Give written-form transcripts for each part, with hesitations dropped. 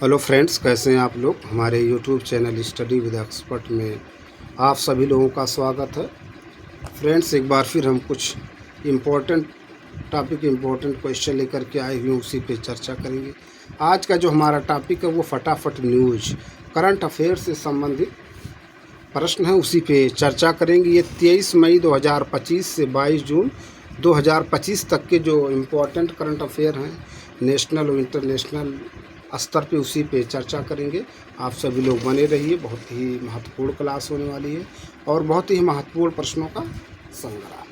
Hello friends, कैसे हैं आप लोग। हमारे YouTube channel study with expert में आप सभी लोगों का स्वागत है। फ्रेंड्स, एक बार फिर हम कुछ इम्पोर्टेंट इम्पोर्टेंट क्वेश्चन लेकर के आए हुए हैं, उसी पे चर्चा करेंगे। आज का जो हमारा टॉपिक है वो फटाफट न्यूज, करंट अफेयर से संबंधित प्रश्न है, उसी पे चर्चा करेंगे। ये 23 मई 2025 से 22 जून 2025 तक के जो इम्पोर्टेंट करंट अफेयर हैं नेशनल और इंटरनेशनल स्तर पे, उसी पे चर्चा करेंगे। आप सभी लोग बने रहिए, बहुत ही महत्वपूर्ण क्लास होने वाली है और बहुत ही महत्वपूर्ण प्रश्नों का संग्रह।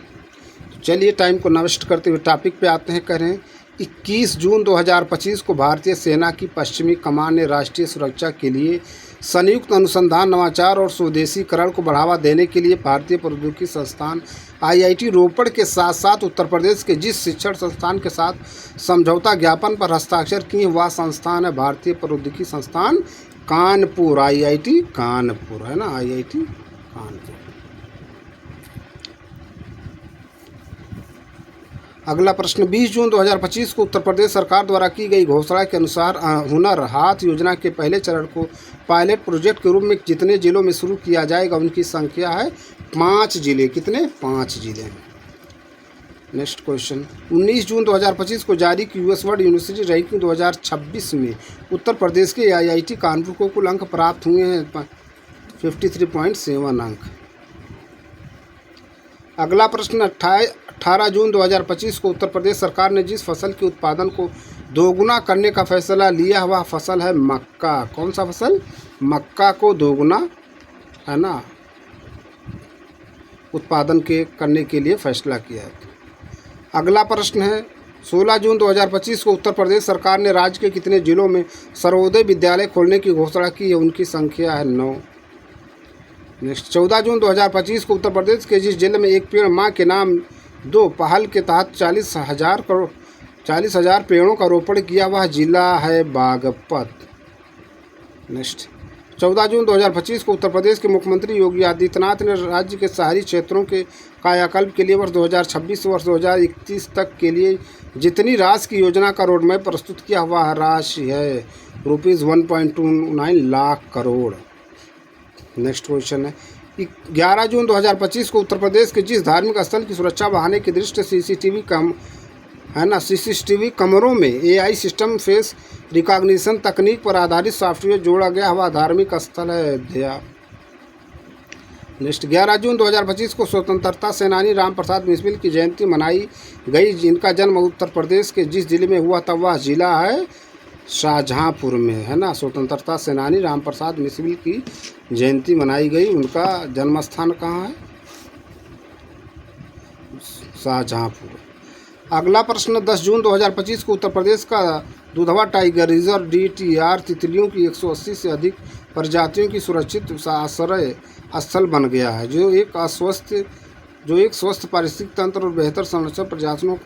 तो चलिए टाइम को नष्ट करते हुए टॉपिक पे आते हैं। कह रहे हैं 21 जून 2025 को भारतीय सेना की पश्चिमी कमान ने राष्ट्रीय सुरक्षा के लिए संयुक्त अनुसंधान, नवाचार और स्वदेशीकरण को बढ़ावा देने के लिए भारतीय प्रौद्योगिकी संस्थान IIT रोपड़ के साथ साथ उत्तर प्रदेश के जिस शिक्षण संस्थान के साथ समझौता ज्ञापन पर हस्ताक्षर किए वह संस्थान है भारतीय प्रौद्योगिकी संस्थान कानपुर। IIT कानपुर है ना, IIT कानपुर। अगला प्रश्न, 20 जून 2025 को उत्तर प्रदेश सरकार द्वारा की गई घोषणा के अनुसार हुनर हाथ योजना के पहले चरण को पायलट प्रोजेक्ट के रूप में जितने जिलों में शुरू किया जाएगा उनकी संख्या है 5 जिले। कितने? 5 जिले। नेक्स्ट क्वेश्चन, 19 जून 2025 को जारी की US वर्ल्ड यूनिवर्सिटी रैंकिंग 2026 में उत्तर प्रदेश के IIT कानपुर को कुल अंक प्राप्त हुए हैं 53.7 अंक। अगला प्रश्न, 18 जून 2025 को उत्तर प्रदेश सरकार ने जिस फसल के उत्पादन को दोगुना करने का फैसला लिया वह फसल है मक्का। कौन सा फसल? मक्का को दोगुना, है ना, उत्पादन करने के लिए फैसला किया है। अगला प्रश्न है, 16 जून 2025 को उत्तर प्रदेश सरकार ने राज्य के कितने जिलों में सर्वोदय विद्यालय खोलने की घोषणा की है? उनकी संख्या है 9। नेक्स्ट, 14 जून 2025 को उत्तर प्रदेश के जिस जिले में एक पेड़ माँ के नाम 2 पहल के तहत 40,000 पेड़ों का रोपण किया वह जिला है बागपत। नेक्स्ट, 14 जून 2025 को उत्तर प्रदेश के मुख्यमंत्री योगी आदित्यनाथ ने राज्य के शहरी क्षेत्रों के कायाकल्प के लिए वर्ष 2026 से वर्ष 2031 तक के लिए जितनी राशि की योजना का रोडमैप प्रस्तुत किया वह राशि है ₹1.29 लाख करोड़। नेक्स्ट क्वेश्चन है, 11 जून 2025 को उत्तर प्रदेश के जिस धार्मिक स्थल की सुरक्षा बढ़ाने की दृष्टि से CCTV कमरों में AI सिस्टम फेस रिकॉग्निशन तकनीक पर आधारित सॉफ्टवेयर जोड़ा गया वह धार्मिक स्थल है अयोध्या। नेक्स्ट, 11 जून 2025 को स्वतंत्रता सेनानी राम प्रसाद बिस्मिल की जयंती मनाई गई, जिनका जन्म उत्तर प्रदेश के जिस जिले में हुआ था वह जिला है शाहजहांपुर में, है ना। स्वतंत्रता सेनानी राम प्रसाद बिस्मिल की जयंती मनाई गई, उनका जन्म स्थान कहाँ है? शाहजहांपुर। अगला प्रश्न, 10 जून 2025 को उत्तर प्रदेश का दुधवा टाइगर रिजर्व DTR तितलियों की 180 से अधिक प्रजातियों की सुरक्षित आश्रय स्थल बन गया है, जो एक स्वस्थ पारिस्थितिक तंत्र और बेहतर संरक्षण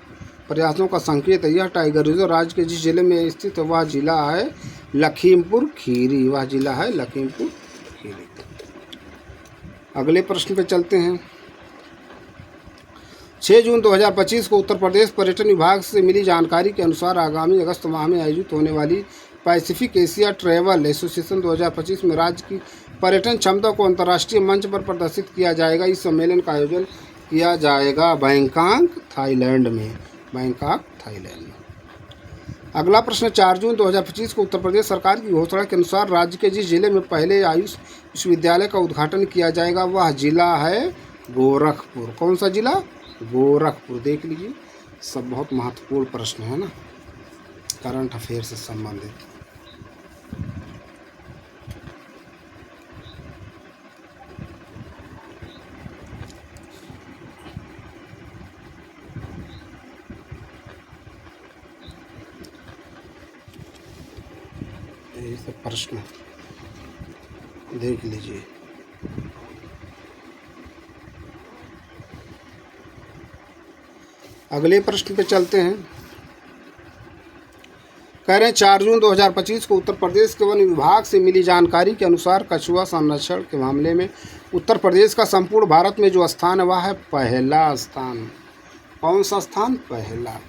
प्रयासों का संकेत है। यह टाइगर रिजर्व राज्य के जिस जिले में स्थित है वह जिला है लखीमपुर खीरी। वह जिला है लखीमपुर खीरी। अगले प्रश्न पे चलते हैं। 6 जून 2025 को उत्तर प्रदेश पर्यटन विभाग से मिली जानकारी के अनुसार आगामी अगस्त माह में आयोजित होने वाली पैसिफिक एशिया ट्रैवल एसोसिएशन 2025 में राज्य की पर्यटन क्षमता को अंतर्राष्ट्रीय मंच पर प्रदर्शित किया जाएगा। इस सम्मेलन का आयोजन किया जाएगा बैंकॉक, थाईलैंड में। बैंकॉक, थाईलैंड में। अगला प्रश्न, 4 जून 2025 को उत्तर प्रदेश सरकार की घोषणा के अनुसार राज्य के जिस जिले में पहले आयुष विश्वविद्यालय का उद्घाटन किया जाएगा वह जिला है गोरखपुर। कौन सा जिला? गोरखपुर। देख लीजिए, सब बहुत महत्वपूर्ण प्रश्न है ना, करंट अफेयर से संबंधित। ये सब प्रश्न देख लीजिए। अगले प्रश्न पे चलते हैं। कह रहे हैं 4 जून 2025 को उत्तर प्रदेश के वन विभाग से मिली जानकारी के अनुसार कछुआ संरक्षण के मामले में उत्तर प्रदेश का संपूर्ण भारत में जो स्थान है वह है पहला स्थान। कौन सा स्थान? पहला।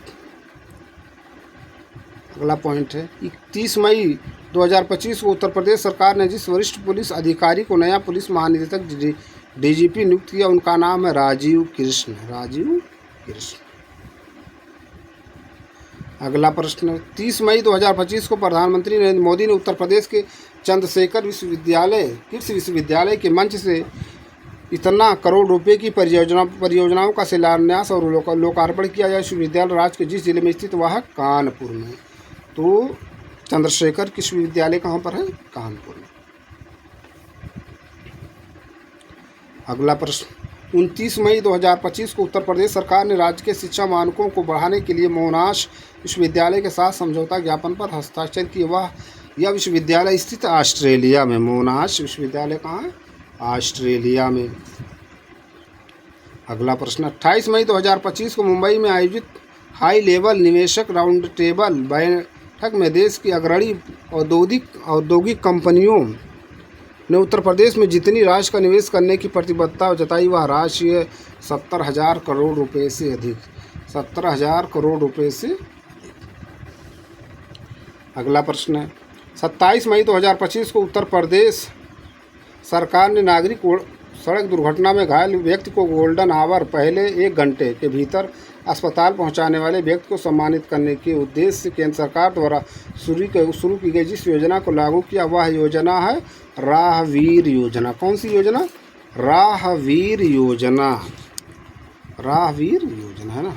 अगला पॉइंट है 31 मई 2025 को उत्तर प्रदेश सरकार ने जिस वरिष्ठ पुलिस अधिकारी को नया पुलिस महानिदेशक डीजीपी नियुक्त किया उनका नाम है राजीव कृष्ण। राजीव कृष्ण। अगला प्रश्न, 30 मई 2025 को प्रधानमंत्री नरेंद्र मोदी ने उत्तर प्रदेश के चंद्रशेखर विश्वविद्यालय कृषि विश्वविद्यालय के मंच से इतना करोड़ रुपए की परियोजनाओं का शिलान्यास और लोकार्पण किया। यह विश्वविद्यालय राज्य के जिस जिले में स्थित वह है कानपुर में। तो चंद्रशेखर कृषि विश्वविद्यालय कहाँ पर है? कानपुर में। अगला प्रश्न, 29 मई 2025 को उत्तर प्रदेश सरकार ने राज्य के शिक्षा मानकों को बढ़ाने के लिए मोनाश विश्वविद्यालय के साथ समझौता ज्ञापन पर हस्ताक्षर किए। यह विश्वविद्यालय स्थित ऑस्ट्रेलिया में। मोनाश विश्वविद्यालय कहाँ है? ऑस्ट्रेलिया में। अगला प्रश्न, 28 मई 2025 को मुंबई में आयोजित हाई लेवल निवेशक राउंड टेबल बैठक में देश की अग्रणी औद्योगिक कंपनियों ने उत्तर प्रदेश में जितनी राशि का निवेश करने की प्रतिबद्धता जताई वह राशि 70,000 करोड़ रुपए से अधिक। 70,000 करोड़ रुपए से। अगला प्रश्न है, 27 मई 2025 को उत्तर प्रदेश सरकार ने नागरिक सड़क दुर्घटना में घायल व्यक्ति को गोल्डन आवर पहले 1 घंटे के भीतर अस्पताल पहुंचाने वाले व्यक्ति को सम्मानित करने के उद्देश्य से केंद्र सरकार द्वारा शुरू की गई जिस योजना को लागू किया वह योजना है राहवीर योजना। कौन सी योजना? राहवीर योजना। राहवीर योजना है ना।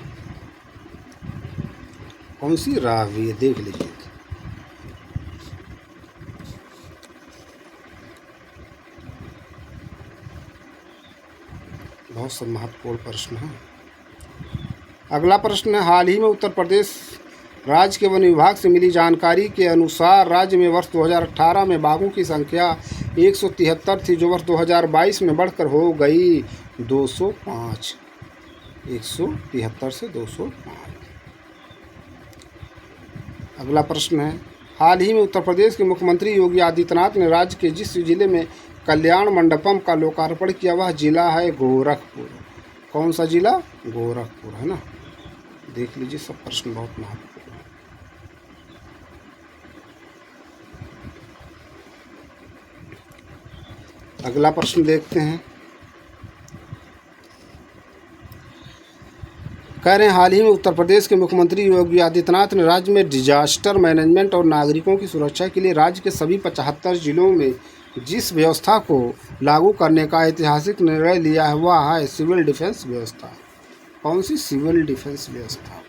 कौन सी? राहवीर। देख लीजिए। बहुत सब महत्वपूर्ण प्रश्न है। अगला प्रश्न है, हाल ही में उत्तर प्रदेश राज्य के वन विभाग से मिली जानकारी के अनुसार राज्य में वर्ष 2018 में बाघों की संख्या 173 थी जो वर्ष 2022 में बढ़कर हो गई 205। 173 से 205। अगला प्रश्न है, हाल ही में उत्तर प्रदेश के मुख्यमंत्री योगी आदित्यनाथ ने राज्य के जिस जिले में कल्याण मंडपम का लोकार्पण किया वह जिला है गोरखपुर। कौन सा जिला? गोरखपुर है ना। देख लीजिए, सब प्रश्न बहुत महत्वपूर्ण है। अगला प्रश्न देखते हैं। कह रहे हैं हाल ही में उत्तर प्रदेश के मुख्यमंत्री योगी आदित्यनाथ ने राज्य में डिजास्टर मैनेजमेंट और नागरिकों की सुरक्षा के लिए राज्य के सभी 75 जिलों में जिस व्यवस्था को लागू करने का ऐतिहासिक निर्णय लिया है वह है सिविल डिफेंस व्यवस्था। कौन सी? सिविल डिफेंस व्यवस्था।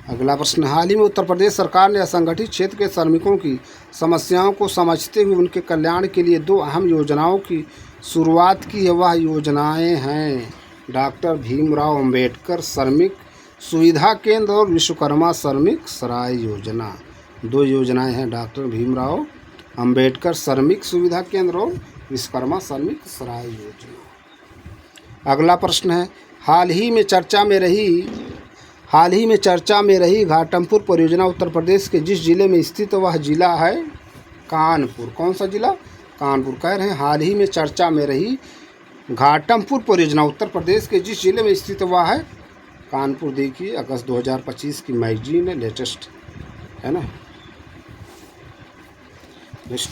अगला प्रश्न, हाल ही में उत्तर प्रदेश सरकार ने असंगठित क्षेत्र के श्रमिकों की समस्याओं को समझते हुए उनके कल्याण के लिए 2 अहम योजनाओं की शुरुआत की है। वह योजनाएं हैं डॉक्टर भीमराव अंबेडकर श्रमिक सुविधा केंद्र और विश्वकर्मा श्रमिक सराय योजना। 2 योजनाएं हैं, डॉक्टर भीमराव अंबेडकर श्रमिक सुविधा केंद्र और विश्वकर्मा श्रमिक सराय योजना। अगला प्रश्न है, हाल ही में चर्चा में रही घाटमपुर परियोजना उत्तर प्रदेश के जिस जिले में स्थित वह जिला है कानपुर। कौन सा जिला? कानपुर। कह रहे हैं हाल ही में चर्चा में रही घाटमपुर परियोजना उत्तर प्रदेश के जिस जिले में स्थित वह है कानपुर। देखिए, अगस्त 2025 की मैगजीन है, लेटेस्ट है ना। नेक्स्ट,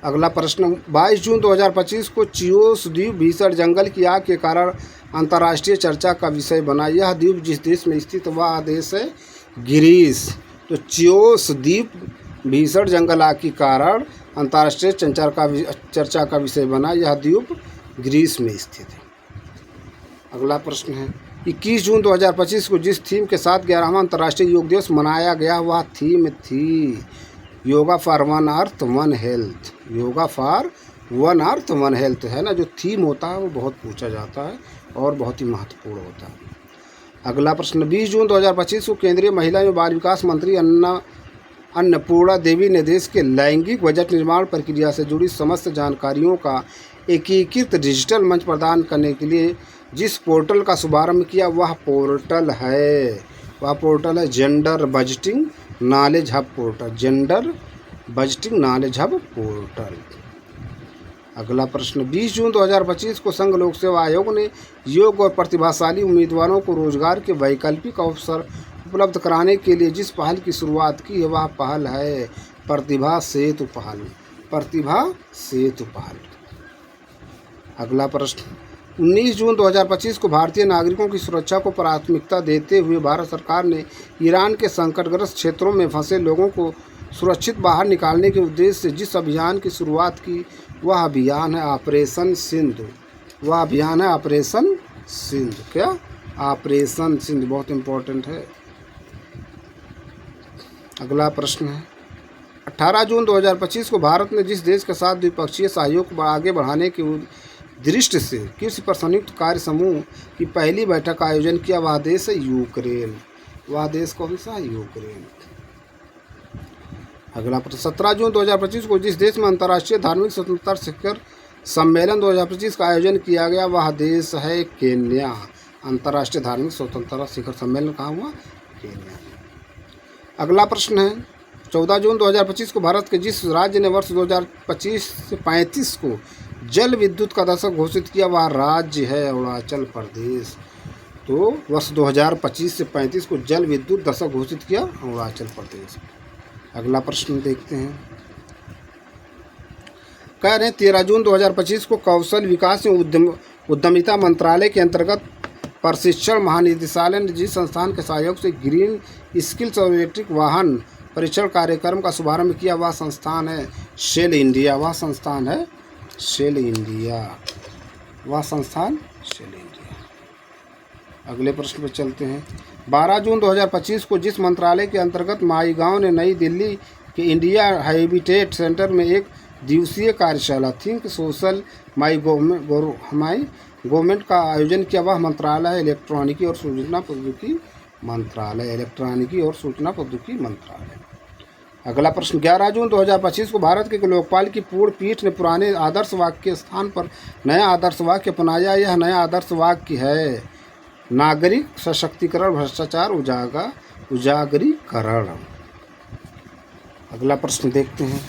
अगला प्रश्न, 22 जून 2025 को चियोस द्वीप भीषण जंगल की आग के कारण अंतर्राष्ट्रीय चर्चा का विषय बना। यह द्वीप जिस देश में स्थित वह देश है ग्रीस। तो चियोस द्वीप भीषण जंगल आग के कारण अंतर्राष्ट्रीय चर्चा का विषय बना। यह द्वीप ग्रीस में स्थित है। अगला प्रश्न है, 21 जून 2025 को जिस थीम के साथ 11वां अंतर्राष्ट्रीय योग दिवस मनाया गया वह थीम थी yoga for one earth one health. Yoga for one earth one health है ना। जो थीम होता है वो बहुत पूछा जाता है और बहुत ही महत्वपूर्ण होता है। अगला प्रश्न, 20 जून 2025 को केंद्रीय महिला एवं बाल विकास मंत्री अन्नपूर्णा देवी ने देश के लैंगिक बजट निर्माण प्रक्रिया से जुड़ी समस्त जानकारियों का एकीकृत डिजिटल मंच प्रदान करने के लिए जिस पोर्टल का शुभारंभ किया वह पोर्टल है वह पोर्टल है gender budgeting knowledge hub portal, gender budgeting knowledge hub portal. अगला प्रश्न, 20 जून 2025 को संघ लोक सेवा आयोग ने योग्य और प्रतिभाशाली उम्मीदवारों को रोजगार के वैकल्पिक अवसर उपलब्ध कराने के लिए जिस पहल की शुरुआत की है वह पहल है प्रतिभा सेतु पहल, प्रतिभा सेतु पहल। अगला प्रश्न, 19 जून 2025 को भारतीय नागरिकों की सुरक्षा को प्राथमिकता देते हुए भारत सरकार ने ईरान के संकटग्रस्त क्षेत्रों में फंसे लोगों को सुरक्षित बाहर निकालने के उद्देश्य से जिस अभियान की शुरुआत की वह अभियान है ऑपरेशन सिंधु, वह अभियान है ऑपरेशन सिंधु। क्या? ऑपरेशन सिंधु, बहुत इम्पोर्टेंट है। अगला प्रश्न है, 18 जून 2025 को भारत ने जिस देश के साथ द्विपक्षीय सहयोग को आगे बढ़ाने के दृष्टि से कृषि पर संयुक्त कार्य समूह की पहली बैठक का आयोजन किया वह देश है यूक्रेन, वह देश कौन सा? यूक्रेन। अगला प्रश्न, 17 जून 2025 को जिस देश में अंतर्राष्ट्रीय धार्मिक स्वतंत्रता शिखर सम्मेलन 2025 का आयोजन किया गया वह देश है केन्या। अंतर्राष्ट्रीय धार्मिक स्वतंत्रता शिखर सम्मेलन कहाँ हुआ? केन्या। अगला प्रश्न है, 14 जून 2025 को भारत के जिस राज्य ने वर्ष 2025 से 35 को जल विद्युत का दशक घोषित किया वह राज्य है अरुणाचल प्रदेश। तो वर्ष 2025 से 35 को जल विद्युत दशक घोषित किया अरुणाचल प्रदेश। अगला प्रश्न देखते हैं, कह रहे हैं 13 जून 2025 को कौशल विकास एवं उद्यमिता मंत्रालय के अंतर्गत प्रशिक्षण महानिदेशालय ने जिस संस्थान के सहयोग से ग्रीन स्किल्स और इलेक्ट्रिक वाहन परीक्षण कार्यक्रम का शुभारंभ किया वह संस्थान है शेल इंडिया, वह संस्थान है शेल इंडिया, वह संस्थान शेल इंडिया। अगले प्रश्न पर चलते हैं, 12 जून 2025 को जिस मंत्रालय के अंतर्गत माईगांव ने नई दिल्ली के इंडिया हैबिटेट सेंटर में एक दिवसीय कार्यशाला थिंक सोशल माई गवर्नमेंट का आयोजन किया वह मंत्रालय है इलेक्ट्रॉनिकी और सूचना प्रौद्योगिकी मंत्रालय, इलेक्ट्रॉनिकी और सूचना प्रौद्योगिकी मंत्रालय। अगला प्रश्न, 11 जून 2025 को भारत के लोकपाल की पूर्ण पीठ ने पुराने आदर्श वाक्य के स्थान पर नया आदर्श वाक्य अपनाया। यह नया आदर्श वाक्य है नागरिक सशक्तिकरण भ्रष्टाचार उजागरीकरण। अगला प्रश्न देखते हैं,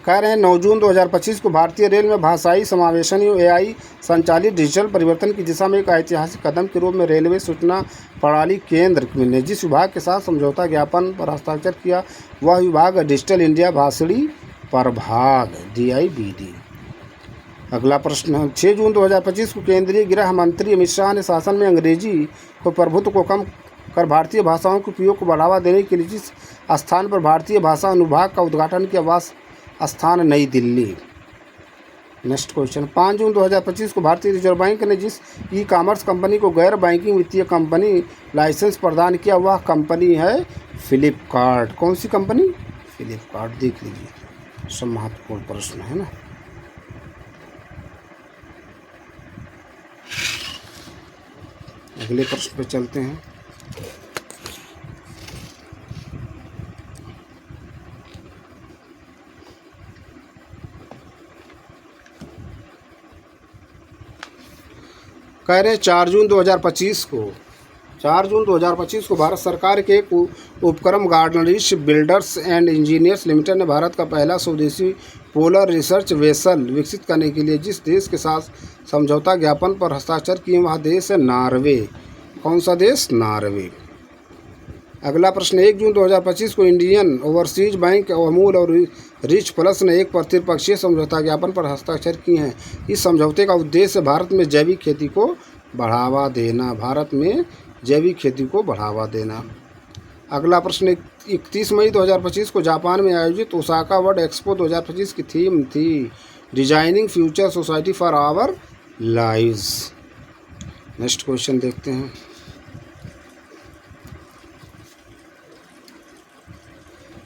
कह रहे हैं 9 जून 2025 को भारतीय रेल में भाषाई समावेशन एवं AI संचालित डिजिटल परिवर्तन की दिशा में एक ऐतिहासिक कदम के रूप में रेलवे सूचना प्रणाली केंद्र ने जिस विभाग के साथ समझौता ज्ञापन पर हस्ताक्षर किया वह विभाग डिजिटल इंडिया भाषणी प्रभाग DIBD। अगला प्रश्न, 6 जून 2025 को केंद्रीय गृह मंत्री अमित शाह ने शासन में अंग्रेजी को प्रभुत्व को कम कर भारतीय भाषाओं के उपयोग को बढ़ावा देने के लिए जिस स्थान पर भारतीय भाषा अनुभाग का उद्घाटन किया वह स्थान नई दिल्ली। नेक्स्ट क्वेश्चन, 5 जून 2025 को भारतीय रिजर्व बैंक ने जिस ई-कॉमर्स कंपनी को गैर बैंकिंग वित्तीय कंपनी लाइसेंस प्रदान किया वह कंपनी है फ्लिपकार्ट। कौन सी कंपनी? फ्लिपकार्ट। देख लीजिए, सब महत्वपूर्ण प्रश्न है ना। अगले प्रश्न पे चलते हैं, कह रहे 4 जून 2025 को भारत सरकार के एक उपक्रम गार्डनरिश बिल्डर्स एंड इंजीनियर्स लिमिटेड ने भारत का पहला स्वदेशी पोलर रिसर्च वेसल विकसित करने के लिए जिस देश के साथ समझौता ज्ञापन पर हस्ताक्षर किए वह देश है नॉर्वे। कौन सा देश? नॉर्वे। अगला प्रश्न, 1 जून 2025 को इंडियन ओवरसीज बैंक अमूल और रिच प्लस ने एक त्रिपक्षीय समझौता ज्ञापन पर हस्ताक्षर किए हैं। इस समझौते का उद्देश्य भारत में जैविक खेती को बढ़ावा देना, भारत में जैविक खेती को बढ़ावा देना। अगला प्रश्न, 31 मई 2025 को जापान में आयोजित ओसाका वर्ल्ड एक्सपो 2025 की थीम थी designing future society for our lives. Next question देखते हैं,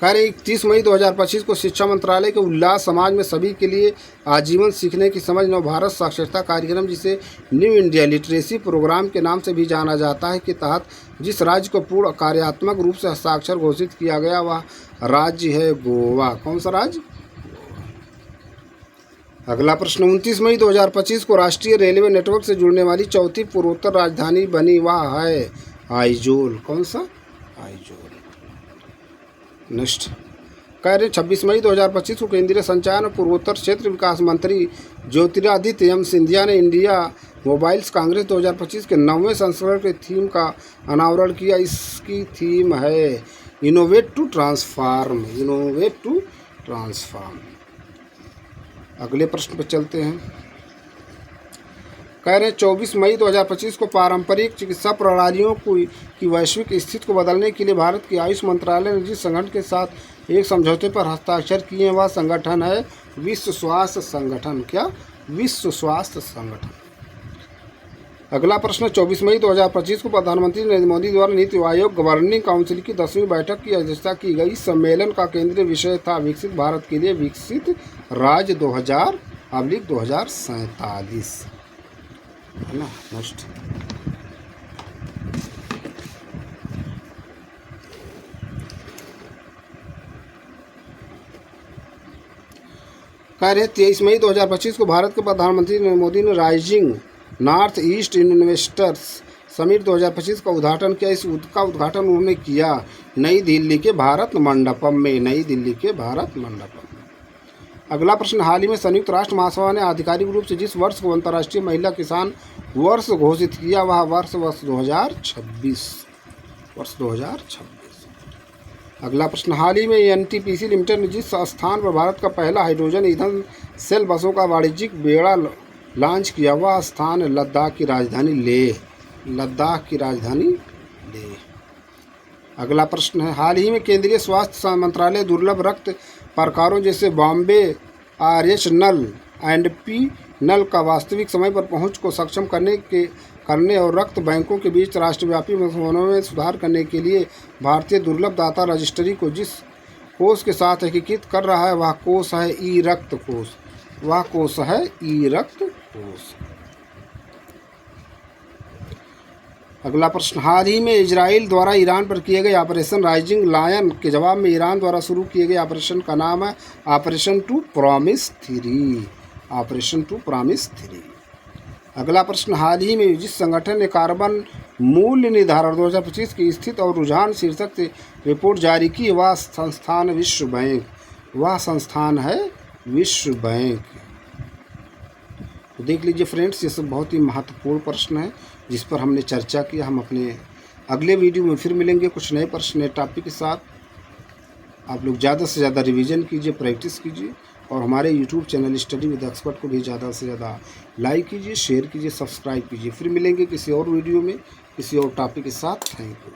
कार्य 31 मई 2025 को शिक्षा मंत्रालय के उल्लास समाज में सभी के लिए आजीवन सीखने की समझ नव भारत साक्षरता कार्यक्रम जिसे न्यू इंडिया लिटरेसी प्रोग्राम के नाम से भी जाना जाता है के तहत जिस राज्य को पूर्ण कार्यात्मक रूप से हस्ताक्षर घोषित किया गया वह राज्य है गोवा। कौन सा राज्य? अगला प्रश्न 29 मई 2025 को राष्ट्रीय रेलवे नेटवर्क से जुड़ने वाली चौथी पूर्वोत्तर राजधानी बनी, वह है आइजोल। कौन सा? आइजोल। नेक्स्ट कह रहे 26 मई 2025 को केंद्रीय संचार पूर्वोत्तर क्षेत्र विकास मंत्री ज्योतिरादित्य एम सिंधिया ने इंडिया मोबाइल्स कांग्रेस 2025 के 9वें संस्करण के थीम का अनावरण किया। इसकी थीम है innovate to transform. Innovate to transform. अगले प्रश्न पर चलते हैं। कह रहे हैं 24 मई 2025 को पारंपरिक चिकित्सा प्रणालियों की वैश्विक स्थिति को बदलने के लिए भारत के आयुष मंत्रालय ने जिस संगठन के साथ एक समझौते पर हस्ताक्षर किए हैं वह संगठन है विश्व स्वास्थ्य संगठन। क्या? विश्व स्वास्थ्य संगठन। अगला प्रश्न 24 मई 2025 को प्रधानमंत्री नरेंद्र मोदी द्वारा नीति आयोग गवर्निंग काउंसिल की 10वीं बैठक की अध्यक्षता की गई। इस सम्मेलन का केंद्रीय विषय था विकसित भारत के लिए विकसित राज्य 2000-2047, है ना। नेक्स्ट कह रहे 23 मई 2025 को भारत के प्रधानमंत्री नरेंद्र मोदी ने rising north east investors summit 2025 का उद्घाटन किया। इसका उद्घाटन उन्होंने किया नई दिल्ली के भारत मंडपम में। नई दिल्ली के भारत मंडपम में। अगला प्रश्न हाल ही में संयुक्त राष्ट्र महासभा ने आधिकारिक रूप से जिस वर्ष को अंतर्राष्ट्रीय महिला किसान वर्ष घोषित किया वह वर्ष 2026। अगला प्रश्न हाल ही में एनटीपीसी लिमिटेड ने जिस स्थान पर भारत का पहला हाइड्रोजन ईंधन सेल बसों का वाणिज्यिक बेड़ा लॉन्च किया वह स्थान लद्दाख की राजधानी लेह। लद्दाख की राजधानी लेह। अगला प्रश्न है हाल ही में केंद्रीय स्वास्थ्य मंत्रालय दुर्लभ रक्त प्रकारों जैसे Bombay RH null and P null का वास्तविक समय पर पहुंच को सक्षम करने और रक्त बैंकों के बीच राष्ट्रव्यापी होने में सुधार करने के लिए भारतीय दुर्लभ दाता रजिस्ट्री को जिस कोष के साथ एकीकृत कर रहा है वह कोष है ई रक्त कोष। वह कोष है ई रक्त कोष। अगला प्रश्न हाल ही में इजराइल द्वारा ईरान पर किए गए ऑपरेशन राइजिंग लायन के जवाब में ईरान द्वारा शुरू किए गए ऑपरेशन का नाम है operation to promise 3। Operation to promise 3। अगला प्रश्न हाल ही में जिस संगठन ने कार्बन मूल्य निर्धारण 2025 की स्थिति और रुझान शीर्षक से रिपोर्ट जारी की वह संस्थान विश्व बैंक। वह संस्थान है विश्व बैंक। तो देख लीजिए फ्रेंड्स, ये सब बहुत ही महत्वपूर्ण प्रश्न है जिस पर हमने चर्चा की। हम अपने अगले वीडियो में फिर मिलेंगे कुछ नए प्रश्न नए टॉपिक के साथ। आप लोग ज़्यादा से ज़्यादा रिवीजन कीजिए, प्रैक्टिस कीजिए और हमारे YouTube channel study with expert को भी ज़्यादा से ज़्यादा लाइक कीजिए, शेयर कीजिए, सब्सक्राइब कीजिए। फिर मिलेंगे किसी और वीडियो में किसी और टॉपिक के साथ। Thank you.